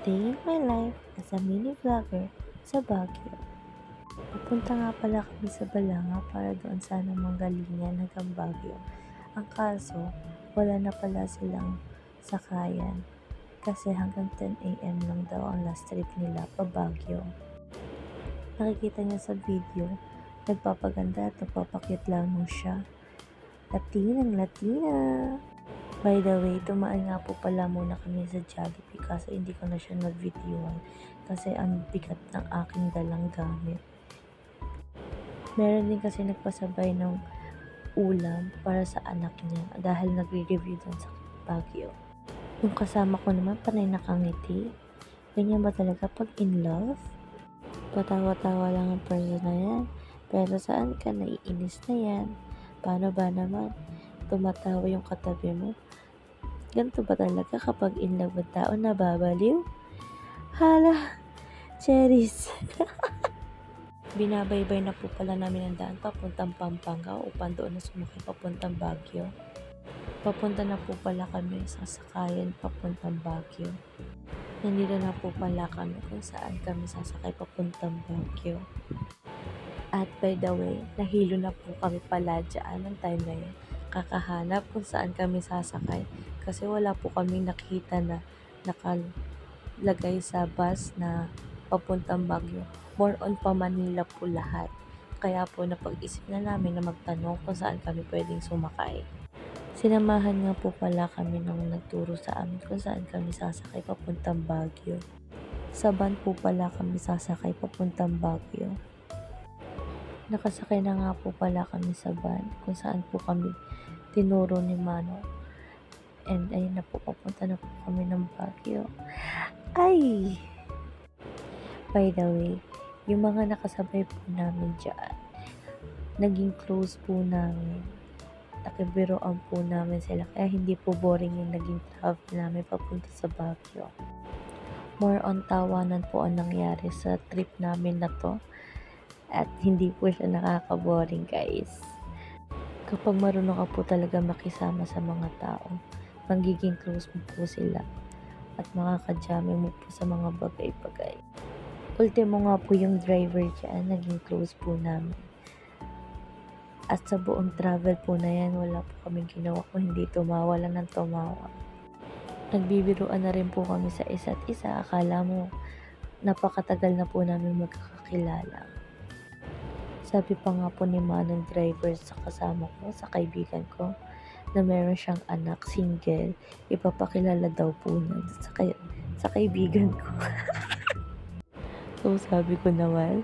Day in my life as a mini vlogger sa Baguio. Pupunta nga pala kami sa Balanga para doon sana manggalingan hanggang Baguio. Ang kaso, wala na pala silang sakayan kasi hanggang 10 AM lang daw ang last trip nila pa Baguio. Nakikita niya sa video, nagpapaganda at nagpapakit lamang siya. Latinang Latina! By the way, tumaan nga po pala muna kami sa Jollibee kasi hindi ko na siya na-videoan kasi ang bigat ng aking dalang gamit. Meron din kasi nagpasabay ng ulam para sa anak niya dahil nagre-review doon sa Baguio. Yung kasama ko naman panay nakangiti. Ganyan ba talaga pag in love? Patawa-tawa lang ang person na yan. Pero saan ka naiinis na yan? Paano ba naman? Tumatawa yung katabi mo. Ganito ba talaga kapag in love ang tao nababaliw? Hala, cherries. Binabaybay na po pala namin ang daan papuntang Pampanga upang doon na sumakay papuntang Baguio. Papunta na po pala kami sa sakayan papuntang Baguio. Nandito na po pala kami kung saan kami sasakay papuntang Baguio. At by the way, nahilo na po kami pala dyan ng time na yun. Kakahanap kung saan kami sasakay kasi wala po kaming nakita na nakalagay sa bus na papuntang Baguio. More on pa Manila po lahat. Kaya po napag-isip na namin na magtanong kung saan kami pwedeng sumakay. Sinamahan nga po pala kami nung nagturo sa amin kung saan kami sasakay papuntang Baguio. Sa van po pala kami sasakay papuntang Baguio. Nakasakay na nga po pala kami sa van kung saan po kami tinuro ni Manong. And ayun na po, papunta na po kami ng Baguio. Ay! By the way, yung mga nakasabay po namin dyan, naging close po namin. Nakibiroan po namin sila kaya hindi po boring yung naging travel namin papunta sa Baguio. More on tawanan po ang nangyari sa trip namin na to. At hindi po siya nakaka-boring, guys. Kapag marunong ka po talaga makisama sa mga tao, magiging close mo po sila at makakajami mo po sa mga bagay-bagay. Ultimo nga po yung driver dyan, naging close po namin. At sa buong travel po na yan, wala po kaming ginawa kung hindi tumawa lang ng tumawa. Nagbibiruan na rin po kami sa isa't isa. Akala mo, napakatagal na po namin magkakakilala. Sabi pa nga po ni Manong driver sa kasama ko, sa kaibigan ko, na meron siyang anak, single, ipapakilala daw po niya sa kaibigan ko. So sabi ko naman,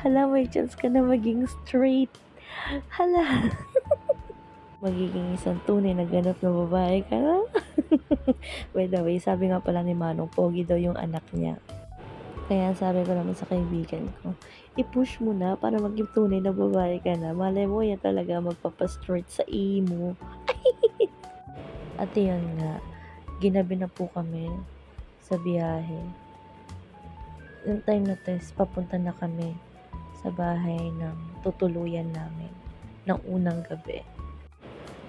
hala, may chance ka na maging straight. Hala, magiging isang tunay na ganap na babae ka na. By the way, sabi nga pala ni Manong, pogi daw yung anak niya. Kaya sabi ko naman sa kaibigan ko, i-push mo na para maging tunay na babae ka na. Malay mo yan talaga magpapastraight sa imo. At yun nga, ginabi na po kami sa biyahe. Yung time na test, papunta na kami sa bahay ng tutuluyan namin ng unang gabi.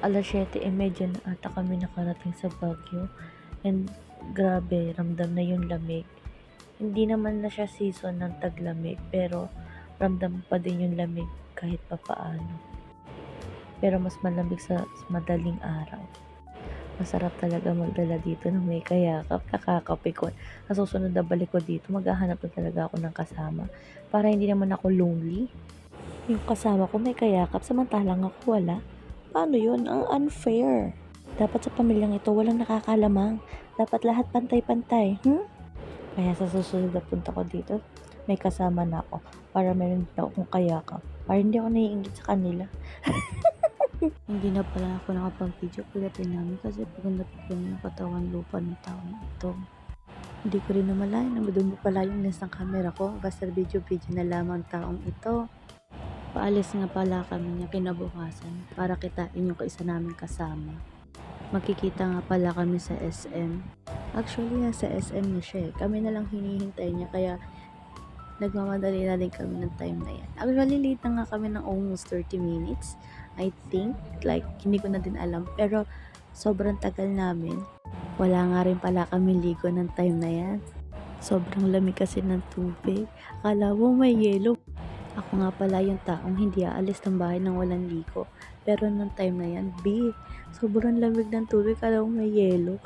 Alas 7:30 na ata kami nakarating sa Baguio. And grabe, ramdam na yung lamig. Hindi naman na siya season ng taglamig, pero ramdam pa din yung lamig kahit pa paano. Pero mas malamig sa madaling araw. Masarap talaga magdala dito ng may kayakap. Kakakape ko. Ang susunod na balik ko dito, maghahanap na talaga ako ng kasama. Para hindi naman ako lonely. Yung kasama ko may kayakap, samantalang ako wala. Paano yun? Ang unfair. Dapat sa pamilyang ito, walang nakakalamang. Dapat lahat pantay-pantay. Kaya sa susunod na punta ko dito, may kasama na ako para meron din akong kayakap. Para hindi ako naiingit sa kanila. Hindi na pala ako nakapag-video pagdating namin kasi paganda lang yung katawan lupa ng tao na ito. Hindi ko rin namalayan na doon mo pala yung nasa camera ko. Basta video-video na lamang taong ito. Paalis nga pala kami niya kinabukasan para kitain yung kaisa namin kasama. Magkikita nga pala kami sa SM. Actually, nasa SM na siya eh. Kami na lang hinihintay niya kaya nagmamadali na din kami ng time na yan. Actually, late na nga kami ng almost 30 minutes. I think, like, hindi ko na din alam. Pero, sobrang tagal namin. Wala nga rin pala kami ligo ng time na yan. Sobrang lamig kasi ng tubig. Akala mo may yelo. Ako nga pala yung taong hindi aalis ng bahay nang walang ligo. Pero nung time na yan, sobrang lamig ng tubig. Akala mo may yelo.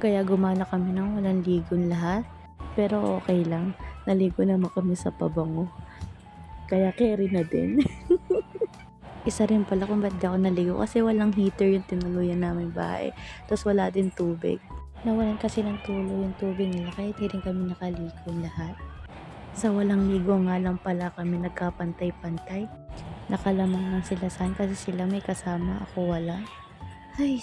Kaya gumana kami nang walang ligon lahat. Pero okay lang. Naligo naman kami sa pabango. Kaya carry na din. Isa rin pala kung ba't di ako naligo kasi walang heater yung tinuluyan namin bahay. Tapos wala din tubig. Nawalan kasi ng tulo yung tubig nila kaya di rin kami nakaligo lahat. Sa walang ligo nga lang pala kami nagkapantay-pantay. Nakalamang lang sila saan kasi sila may kasama, ako wala. Ay,